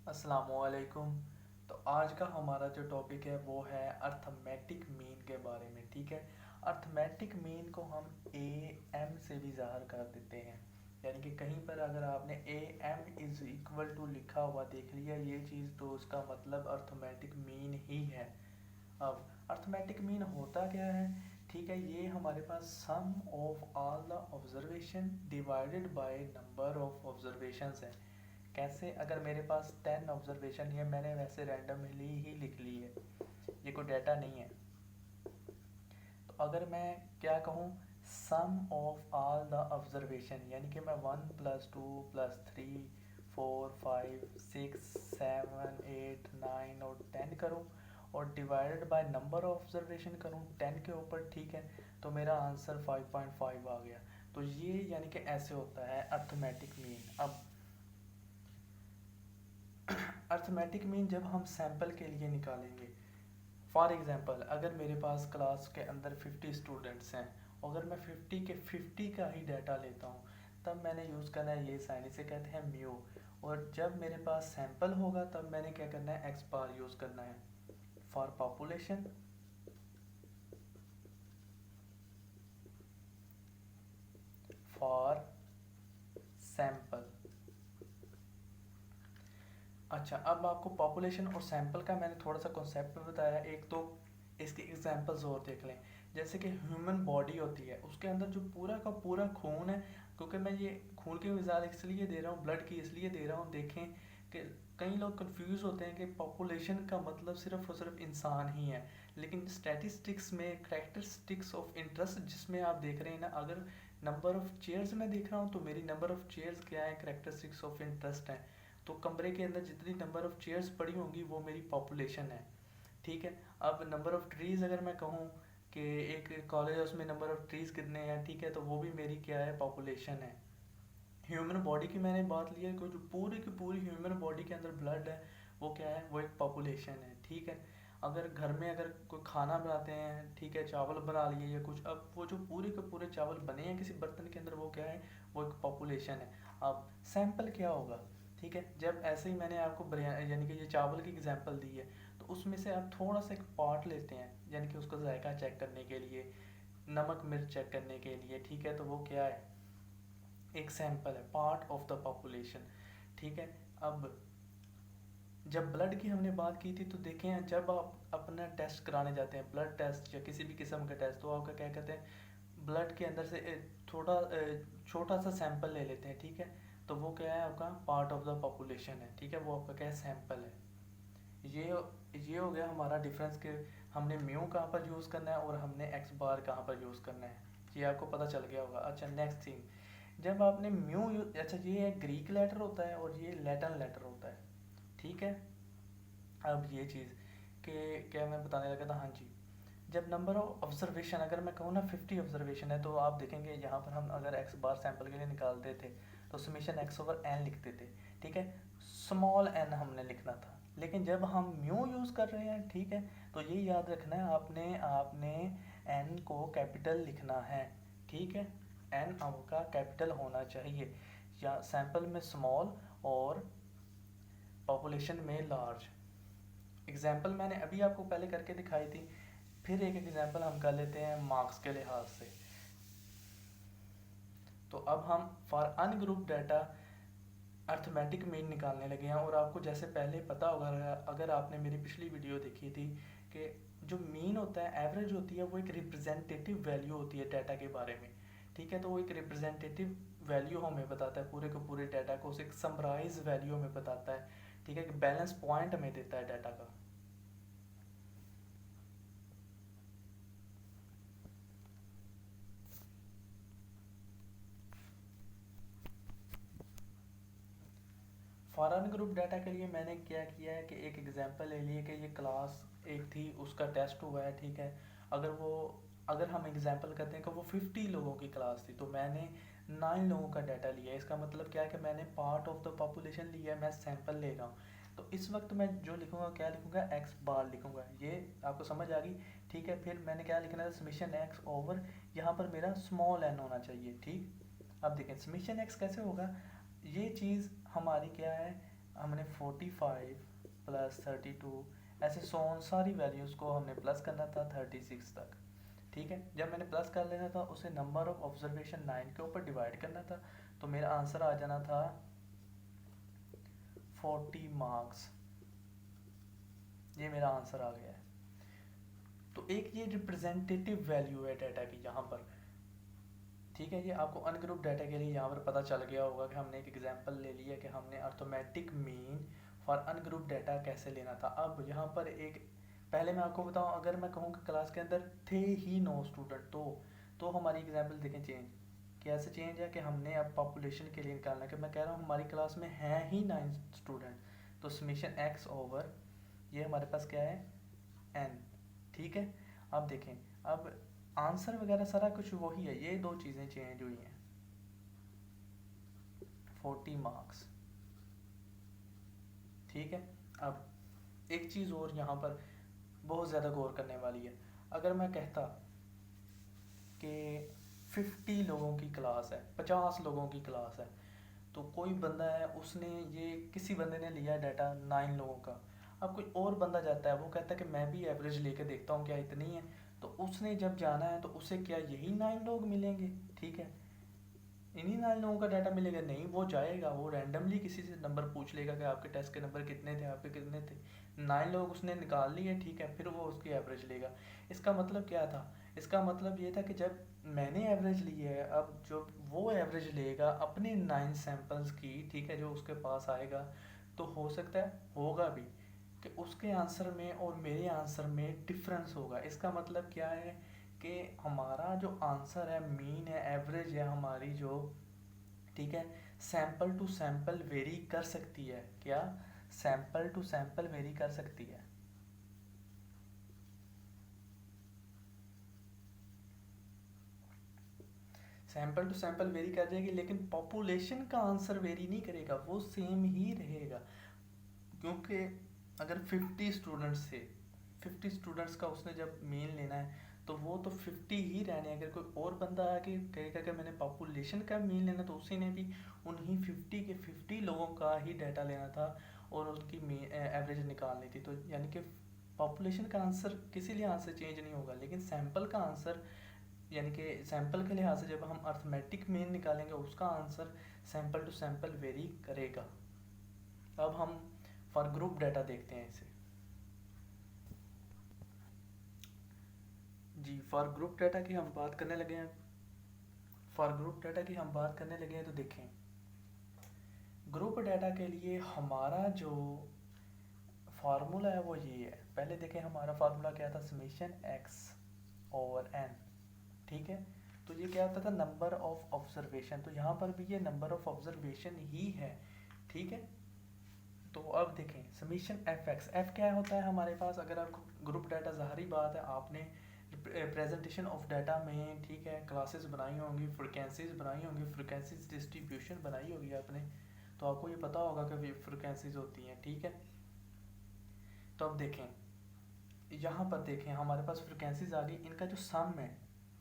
अस्सलामुअलैकुम। तो आज का हमारा जो टॉपिक है वो है अर्थमेटिक मीन के बारे में। ठीक है, अर्थमेटिक मीन को हम ए एम से भी ज़ाहिर कर देते हैं। यानी कि कहीं पर अगर आपने A M is equal to लिखा हुआ देख लिया ये चीज़, तो उसका मतलब अर्थमेटिक मीन ही है। अब अर्थमेटिक मीन होता क्या है? ठीक है, ये हमारे पास sum of all the observation divided by number of observations है। कैसे? अगर मेरे पास 10 ऑब्जर्वेशन है, मैंने वैसे रैंडमली ही लिख ली है, ये कोई डाटा नहीं है। तो अगर मैं क्या कहूँ, सम ऑफ ऑल द ऑब्जर्वेशन, यानी कि मैं 1 + 2 + 3 4 5 6 7 8 9 और 10 करूँ और divided by number of observation करूँ 10 के ऊपर। ठीक है, तो मेरा आंसर 5.5 आ गया। तो ये यानी कि ऐसे होता है अर्थमेटिक मीन। अब अर्थमेटिक मीन जब हम सैंपल के लिए निकालेंगे, फॉर एग्जांपल अगर मेरे पास क्लास के अंदर 50 स्टूडेंट्स हैं, अगर मैं 50 के 50 का ही डाटा लेता हूँ, तब मैंने यूज़ करना है ये साइन, इसे कहते हैं म्यू। और जब मेरे पास सैंपल होगा तब मैंने क्या करना है, एक्स बार यूज़ करना है। For population, for sample. अच्छा, अब आपको पॉपुलेशन और सैंपल का मैंने थोड़ा सा कॉन्सेप्ट बताया। एक तो इसके एग्जांपल्स और देख लें। जैसे कि ह्यूमन बॉडी होती है, उसके अंदर जो पूरा का पूरा खून है, क्योंकि मैं ये खून की मिसाल इसलिए दे रहा हूँ, ब्लड की इसलिए दे रहा हूँ। देखें कि कई लोग कंफ्यूज होते हैं कि पॉपुलेशन का मतलब सिर्फ और सिर्फ इंसान ही है, लेकिन स्टैटिस्टिक्स में करैक्टरिस्टिक्स ऑफ इंटरेस्ट जिसमें आप देख रहे हैं ना, अगर नंबर ऑफ चेयर्स में देख रहा हूँ तो मेरी नंबर ऑफ चेयर्स क्या है, करैक्टरिस्टिक्स ऑफ इंटरेस्ट है। तो कमरे के अंदर जितनी नंबर ऑफ़ चेयर्स पड़ी होंगी वो मेरी पॉपुलेशन है। ठीक है, अब नंबर ऑफ़ ट्रीज़ अगर मैं कहूँ कि एक कॉलेज है उसमें नंबर ऑफ़ ट्रीज़ कितने हैं, ठीक है, तो वो भी मेरी क्या है, पॉपुलेशन है। ह्यूमन बॉडी की मैंने बात ली है कि जो पूरी की पूरी ह्यूमन बॉडी के अंदर ब्लड है वो क्या है, वो एक पॉपुलेशन है। ठीक है, अगर घर में अगर कोई खाना बनाते हैं, ठीक है, चावल बना लिए या कुछ, अब वो जो पूरे के पूरे चावल बने हैं किसी बर्तन के अंदर, वो क्या है, वो एक पॉपुलेशन है। अब सैंपल क्या होगा? ठीक है, जब ऐसे ही मैंने आपको यानी कि ये चावल की एग्जांपल दी है, तो उसमें से आप थोड़ा सा एक पार्ट लेते हैं, यानी कि उसका जायका चेक करने के लिए, नमक मिर्च चेक करने के लिए। ठीक है, तो वो क्या है, एक सैंपल है, पार्ट ऑफ द पॉपुलेशन। ठीक है, अब जब ब्लड की हमने बात की थी, तो देखें जब आप अपना टेस्ट कराने जाते हैं, ब्लड टेस्ट या किसी भी किस्म का टेस्ट, तो आपका क्या कहते हैं, ब्लड के अंदर से थोड़ा छोटा सा सैंपल ले लेते हैं। ठीक है, तो वो क्या है, आपका पार्ट ऑफ द पॉपुलेशन है। ठीक है, वो आपका क्या है, सैंपल है। ये ये हो गया हमारा डिफरेंस कि हमने म्यू कहाँ पर यूज़ करना है और हमने एक्स बार कहाँ पर यूज़ करना है। ये आपको पता चल गया होगा। अच्छा, नेक्स्ट थिंग, जब आपने अच्छा, ये एक ग्रीक लेटर होता है और ये लैटिन लेटर होता है। ठीक है, अब ये चीज़ कि क्या मैं बताने लगा था, हाँ जी, जब नंबर ऑफ ऑब्जर्वेशन अगर मैं कहूँ ना 50 ऑब्जर्वेशन है, तो आप देखेंगे यहाँ पर हम अगर एक्स बार सैंपल के लिए निकालते थे तो समीशन एक्स ओवर एन लिखते थे। ठीक है, स्मॉल एन हमने लिखना था, लेकिन जब हम म्यू यूज़ कर रहे हैं, ठीक है, तो ये याद रखना है आपने आपने एन को कैपिटल लिखना है। ठीक है, एन आपका कैपिटल होना चाहिए, या सैंपल में स्मॉल और पॉपुलेशन में लार्ज। एग्जाम्पल मैंने अभी आपको पहले करके दिखाई थी, फिर एक एग्जाम्पल हम कर लेते हैं मार्क्स के लिहाज से। तो अब हम for ungroup data arithmetic mean निकालने लगे हैं। और आपको जैसे पहले पता होगा, अगर आपने मेरी पिछली वीडियो देखी थी, कि जो मीन होता है, एवरेज होती है, वो एक रिप्रेजेंटेटिव वैल्यू होती है डाटा के बारे में। ठीक है, तो वो एक रिप्रेजेंटेटिव वैल्यू हमें बताता है, पूरे के पूरे डाटा को एक समराइज वैल्यू हमें बताता है। ठीक है, कि बैलेंस पॉइंट हमें देता है डाटा का। फॉरेन ग्रुप डाटा के लिए मैंने क्या किया है कि एक एग्जांपल ले लिए कि ये क्लास एक थी, उसका टेस्ट हुआ है। ठीक है, अगर हम एग्जांपल करते हैं कि वो 50 लोगों की क्लास थी, तो मैंने 9 लोगों का डाटा लिया है। इसका मतलब क्या है कि मैंने पार्ट ऑफ द पॉपुलेशन लिया है, मैं सैंपल ले रहा हूँ। तो इस वक्त मैं जो लिखूंगा, क्या लिखूंगा, एक्स बार लिखूंगा। ये आपको समझ आ गई? ठीक है, फिर मैंने क्या लिखना है, समीशन एक्स ओवर, यहाँ पर मेरा स्मॉल एन होना चाहिए। ठीक, अब देखें समीशन एक्स कैसे होगा, ये चीज़ हमारी क्या है, हमने 45 प्लस 32 ऐसे सोन सारी वैल्यूज़ को हमने प्लस करना था 36 तक। ठीक है, जब मैंने प्लस कर लेना था उसे नंबर ऑफ ऑब्जर्वेशन 9 के ऊपर डिवाइड करना था, तो मेरा आंसर आ जाना था 40 मार्क्स। ये मेरा आंसर आ गया है। तो एक ये रिप्रेजेंटेटिव वैल्यू है डाटा की यहाँ पर। ठीक है, ये आपको अनग्रुप डाटा के लिए यहाँ पर पता चल गया होगा कि हमने एक एग्जांपल ले लिया कि हमने arithmetic mean for ungroup data कैसे लेना था। अब यहाँ पर एक, पहले मैं आपको बताऊँ, अगर मैं कहूँ कि क्लास के अंदर थे ही 9 स्टूडेंट, तो हमारी एग्जाम्पल देखें चेंज कैसे चेंज है कि हमने अब पॉपुलेशन के लिए निकालना है कि मैं कह रहा हूँ हमारी क्लास में हैं ही 9 स्टूडेंट, तो समेशन एक्स ओवर ये हमारे पास क्या है एन। ठीक है, अब देखें, अब आंसर वगैरह सारा कुछ वही है, ये दो चीज़ें चेंज हुई हैं। 40 मार्क्स। ठीक है, अब एक चीज़ और यहाँ पर बहुत ज़्यादा गौर करने वाली है। अगर मैं कहता कि 50 लोगों की क्लास है, 50 लोगों की क्लास है, तो कोई बंदा है उसने ये किसी बंदे ने लिया डाटा 9 लोगों का। अब कोई और बंदा जाता है, वो कहता है कि मैं भी एवरेज लेके देखता हूँ क्या इतनी है, तो उसने जब जाना है तो उसे क्या यही 9 लोग मिलेंगे? ठीक है, इन्हीं 9 लोगों का डाटा मिलेगा? नहीं, वो जाएगा, वो रैंडमली किसी से नंबर पूछ लेगा कि आपके टेस्ट के नंबर कितने थे, आपके कितने थे। 9 लोग उसने निकाल लिए, ठीक है, फिर वो उसकी एवरेज लेगा। इसका मतलब क्या था? इसका मतलब ये था कि जब मैंने एवरेज ली है, अब जो वो एवरेज लेगा अपने 9 सैम्पल्स की, ठीक है, जो उसके पास आएगा, तो हो सकता है, होगा भी, कि उसके आंसर में और मेरे आंसर में डिफरेंस होगा। इसका मतलब क्या है कि हमारा जो आंसर है, मीन है, एवरेज है हमारी जो, ठीक है, सैंपल टू सैंपल वेरी कर सकती है। क्या? सैंपल टू सैंपल वेरी कर सकती है। सैंपल टू सैंपल वेरी कर जाएगी, लेकिन पॉपुलेशन का आंसर वेरी नहीं करेगा, वो सेम ही रहेगा। क्योंकि अगर 50 स्टूडेंट्स थे, 50 स्टूडेंट्स का उसने जब मीन लेना है, तो वो तो 50 ही रहने। अगर कोई और बंदा आके कहेगा कि मैंने पॉपुलेशन का मीन लेना, तो उसी ने भी उन्हीं 50 के 50 लोगों का ही डाटा लेना था और उसकी एवरेज निकालनी थी। तो यानी कि पॉपुलेशन का आंसर किसी लिहाज से चेंज नहीं होगा, लेकिन सैंपल का आंसर, यानी कि सैंपल के लिहाज से जब हम अर्थमेटिक मीन निकालेंगे, उसका answer sample to sample vary करेगा। अब हम फॉर ग्रुप डाटा देखते हैं इसे। जी, फॉर ग्रुप डाटा की हम बात करने लगे हैं। फॉर ग्रुप डाटा की हम बात करने लगे हैं, तो देखें, ग्रुप डाटा के लिए हमारा जो फार्मूला है वो ये है। पहले देखें हमारा फार्मूला क्या था, समेशन एक्स ओवर एन। ठीक है, तो ये क्या होता था, नंबर ऑफ ऑब्जर्वेशन। तो यहाँ पर भी ये नंबर ऑफ ऑब्जर्वेशन ही है। ठीक है, तो अब देखें समीशन एफ एक्स। एफ क्या होता है हमारे पास? अगर आपको ग्रुप डाटा, ज़ाहरी बात है, आपने प्रेजेंटेशन ऑफ डाटा में, ठीक है, क्लासेस बनाई होंगी, फ्रिक्वेंसीज बनाई होंगी, फ्रिक्वेंसीज डिस्ट्रीब्यूशन बनाई होगी आपने, तो आपको ये पता होगा कि फ्रिक्वेंसीज होती हैं। ठीक है, तो अब देखें, यहाँ पर देखें हमारे पास फ्रिक्वेंसीज आ गई, इनका जो सम है,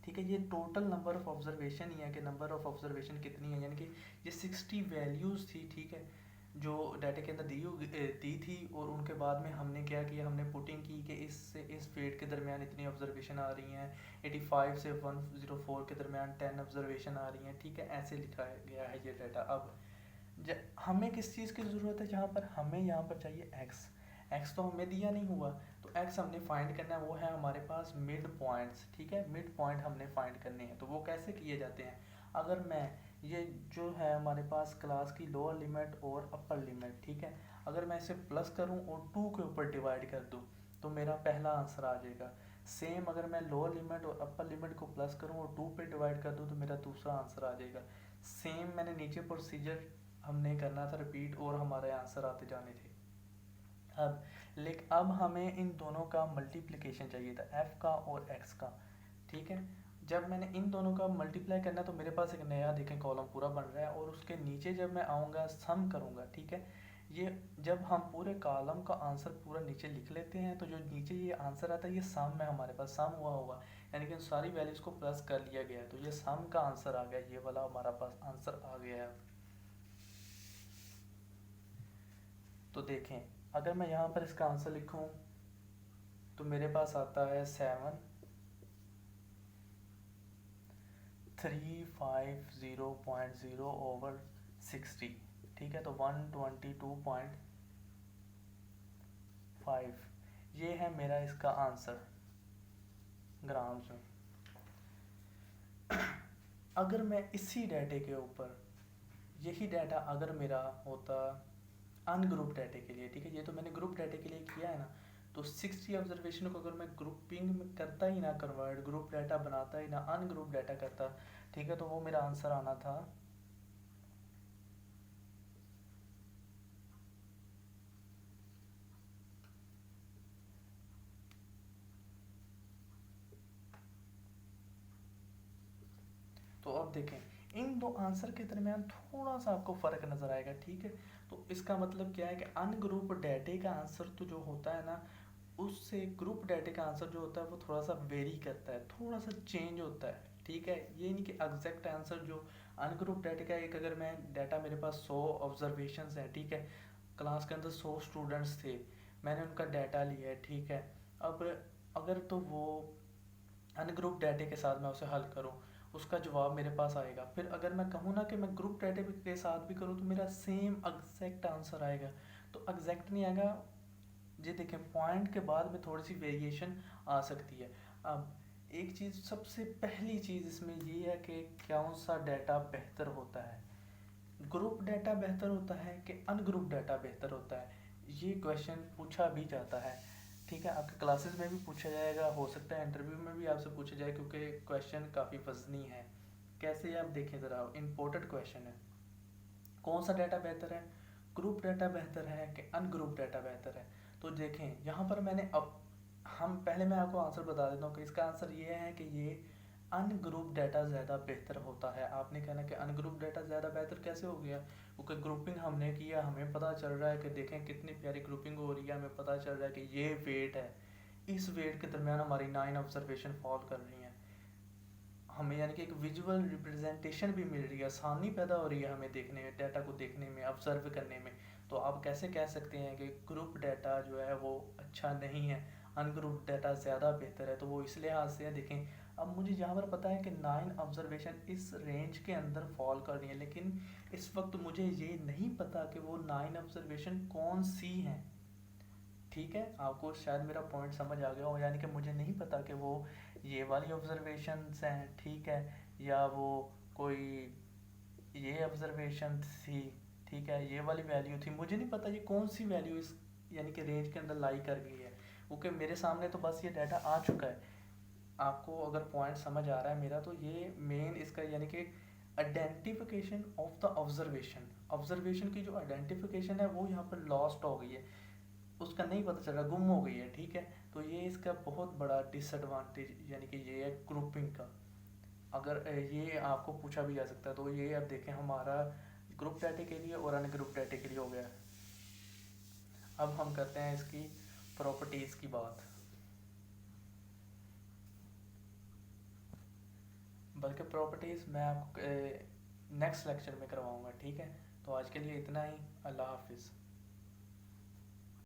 ठीक है, ये टोटल नंबर ऑफ ऑब्जर्वेशन ही है कि नंबर ऑफ ऑब्जर्वेशन कितनी है, यानी कि ये 60 वैल्यूज़ थी, ठीक है, जो डाटा के अंदर दी थी, और उनके बाद में हमने क्या किया, हमने पुटिंग की कि इससे इस फेड के दरमियान इतनी ऑब्जर्वेशन आ रही हैं, 85 से 104 के दरमियान 10 ऑब्जर्वेशन आ रही हैं। ठीक है, ऐसे लिखा गया है ये डाटा। अब हमें किस चीज़ की ज़रूरत है? जहाँ पर हमें यहाँ पर चाहिए एक्स। एक्स तो हमें दिया नहीं हुआ, तो एक्स हमने फाइंड करना है, वो है हमारे पास मिड पॉइंट्स। ठीक है, मिड पॉइंट हमने फाइंड करने हैं। तो वो कैसे किए जाते हैं? अगर मैं ये जो है हमारे पास क्लास की लोअर लिमिट और अपर लिमिट, ठीक है, अगर मैं इसे प्लस करूं और 2 के ऊपर डिवाइड कर दूं, तो मेरा पहला आंसर आ जाएगा। सेम अगर मैं लोअर लिमिट और अपर लिमिट को प्लस करूं और 2 पे डिवाइड कर दूं, तो मेरा दूसरा आंसर आ जाएगा। सेम मैंने नीचे प्रोसीजर हमने करना था रिपीट, और हमारे आंसर आते जाने थे। अब हमें इन दोनों का मल्टीप्लिकेशन चाहिए था, एफ का और एक्स का। ठीक है, जब मैंने इन दोनों का मल्टीप्लाई करना, तो मेरे पास एक नया देखें कॉलम पूरा बन रहा है, और उसके नीचे जब मैं आऊँगा सम करूँगा। ठीक है, ये जब हम पूरे कॉलम का आंसर पूरा नीचे लिख लेते हैं, तो जो नीचे ये आंसर आता है, ये सम में हमारे पास सम हुआ होगा, यानी कि सारी वैल्यूज़ को प्लस कर लिया गया है, तो ये सम का आंसर आ गया, ये वाला हमारा पास आंसर आ गया है। तो देखें, अगर मैं यहाँ पर इसका आंसर लिखूँ तो मेरे पास आता है 7350.0/60। ठीक है, तो 122.5 ये है मेरा इसका आंसर ग्राम्स में। अगर मैं इसी डाटे के ऊपर, यही डाटा अगर मेरा होता अनग्रुप डाटे के लिए, ठीक है, ये तो मैंने ग्रुप डाटे के लिए किया है ना, तो 60 ऑब्जर्वेशन को अगर मैं ग्रुपिंग में करता ही ना, कन्वर्ट ग्रुप डाटा बनाता ही ना, अनग्रुप डाटा करता, ठीक है, तो वो मेरा आंसर आना था तो अब देखें, इन दो आंसर के दरमियान थोड़ा सा आपको फ़र्क नज़र आएगा, ठीक है। तो इसका मतलब क्या है कि अनग्रुप डाटे का आंसर तो जो होता है ना, उससे ग्रुप डाटे का आंसर जो होता है वो थोड़ा सा वेरी करता है, थोड़ा सा चेंज होता है, ठीक है। ये नहीं कि एग्जैक्ट आंसर जो अनग्रुप डाटे का, एक अगर मैं डाटा मेरे पास 100 ऑब्जर्वेशंस हैं, ठीक है, क्लास के अंदर 100 स्टूडेंट्स थे, मैंने उनका डाटा लिया है, ठीक है। अब अगर तो वो अनग्रुप डाटे के साथ मैं उसे हल करूँ, उसका जवाब मेरे पास आएगा। फिर अगर मैं कहूँ ना कि मैं ग्रुप डाटे के साथ भी करूँ तो मेरा सेम एग्जैक्ट आंसर आएगा। तो एग्जैक्ट नहीं आएगा, ये देखें पॉइंट के बाद में थोड़ी सी वेरिएशन आ सकती है। अब एक चीज़, सबसे पहली चीज़ इसमें ये है कि कौन सा डाटा बेहतर होता है, ग्रुप डाटा बेहतर होता है कि अनग्रुप डाटा बेहतर होता है, ये क्वेश्चन पूछा भी जाता है, ठीक है। आपके क्लासेस में भी पूछा जाएगा, हो सकता है इंटरव्यू में भी आपसे पूछा जाए, क्योंकि क्वेश्चन काफ़ी वजनी है। कैसे आप देखें ज़रा, इम्पोर्टेंट क्वेश्चन है। कौन सा डाटा बेहतर है, ग्रुप डाटा बेहतर है कि अनग्रुप डाटा बेहतर है। तो देखें यहाँ पर मैंने, अब हम पहले मैं आपको आंसर बता देता हूँ कि इसका आंसर ये है कि ये अनग्रुप डाटा ज़्यादा बेहतर होता है। आपने कहना कि अनग्रुप डाटा ज़्यादा बेहतर कैसे हो गया, क्योंकि ग्रुपिंग हमने किया, हमें पता चल रहा है कि देखें कितनी प्यारी ग्रुपिंग हो रही है, हमें पता चल रहा है कि ये वेट है, इस वेट के दरमियान हमारी 9 ऑब्जर्वेशन फॉल कर रही हैं, हमें यानी कि एक विजुअल रिप्रेजेंटेशन भी मिल रही है, आसानी पैदा हो रही है हमें देखने में, डाटा को देखने में, ऑब्जर्व करने में। तो आप कैसे कह सकते हैं कि ग्रुप डाटा जो है वो अच्छा नहीं है, अनग्रुप डाटा ज़्यादा बेहतर है, तो वो इस लिहाज से है। देखें, अब मुझे यहाँ पर पता है कि 9 ऑब्जर्वेशन इस रेंज के अंदर फॉल कर रही है, लेकिन इस वक्त मुझे ये नहीं पता कि वो 9 ऑब्जर्वेशन कौन सी हैं, ठीक है। आपको शायद मेरा पॉइंट समझ आ गया हो, यानी कि मुझे नहीं पता कि वो ये वाली ऑब्जर्वेशंस हैं, ठीक है, या वो कोई ये ऑब्जर्वेशन थी, ठीक है, ये वाली वैल्यू थी, मुझे नहीं पता ये कौन सी वैल्यू इस यानी कि रेंज के अंदर लाई कर गई है, क्योंकि मेरे सामने तो बस ये डाटा आ चुका है। आपको अगर पॉइंट समझ आ रहा है मेरा, तो ये मेन इसका यानी कि identification of the observation, observation की जो आइडेंटिफिकेशन है वो यहाँ पर लॉस्ट हो गई है, उसका नहीं पता चल रहा, गुम हो गई है, ठीक है। तो ये इसका बहुत बड़ा डिसएडवांटेज यानी कि ये है ग्रुपिंग का। अगर ये आपको पूछा भी जा सकता है, तो ये अब देखें हमारा ग्रुप डाटे के लिए और अनग्रुप डाटे के लिए हो गया। अब हम करते हैं इसकी प्रॉपर्टीज़ की बात, बल्कि प्रॉपर्टीज़ मैं आपको नेक्स्ट लेक्चर में करवाऊँगा, ठीक है। तो आज के लिए इतना ही, अल्लाह हाफिज़।